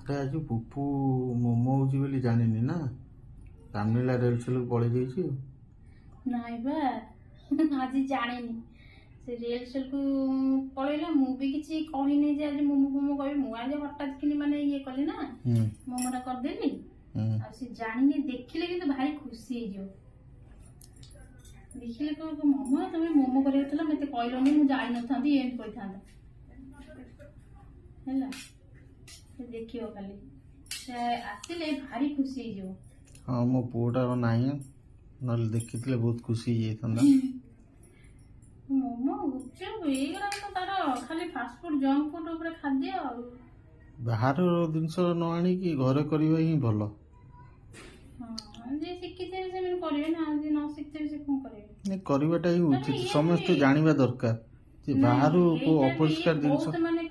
ଆଜି ପୁପୁ ମୋମୋ ହଉଛି ବୋଲି ଜାଣିନି ନା ରାମଲୀଳା ରେଲସେଲକୁ ପଳେଇ ଯାଇଛି। ନାଇଁ ବା ଆଜି ଜାଣିନି ସେ ରିଏଲସେଲକୁ ପଳେଇଲା। ମୁଁ ବି କିଛି କହିନି ଯେ ଆଜି ମୋମୋ ଫୋମୋ କହିବି। ମୁଁ ଆଜି ହଠାତ୍ କିନି ମାନେ ଇଏ କଲି ନା ମୋମୋଟା କରିଦେଲି। ଆଉ ସେ ଜାଣିନି, ଦେଖିଲେ କିନ୍ତୁ ଭାରି ଖୁସି ହେଇଯିବ। ଦେଖିଲେ କହିବ ମାମା ତମେ ମୋମୋ କରିବାକୁ ଥିଲା ମତେ କହିଲନି, ମୁଁ ଜାଣିନଥାନ୍ତି, ଏମିତି କହିଥାନ୍ତା ହେଲା। ସେ ଦେଖିବ ଖାଲି, ସେ ଆସିଲେ ଭାରି ଖୁସି ହେଇଯିବ। ହଁ ମୋ ପୁଅଟାର ନାହିଁ, ନହେଲେ ଦେଖିଥିଲେ ବହୁତ ଖୁସି ହେଇଯାଇଥାନ୍ତା। ମୋମୋ ଗୁପଚୁପ ଏଇଗୁଡା ତ ତାର ଖାଲି ଫାଷ୍ଟଫୁଡ ଜଙ୍କ ଫୁଡ ଉପରେ ଖାଦ୍ୟ। ଆଉ ବାହାର ଜିନିଷ ନ ଆଣିକି ଘରେ କରିବା ହିଁ ଭଲ। ହଁ ଯିଏ ଶିଖିଥିବେ ସେମାନେ କରିବେ ନା, ଯିଏ ନ ଶିଖିଥିବେ ସେ କଣ କରିବେ। କରିବାଟା ହିଁ ଉଚିତ। ସମସ୍ତେ ଜାଣିବା ଦରକାର ଯେ ବାହାରୁ କୋଉ ଅପରିଷ୍କାର ଜିନିଷ। ବହୁତ ମାନେ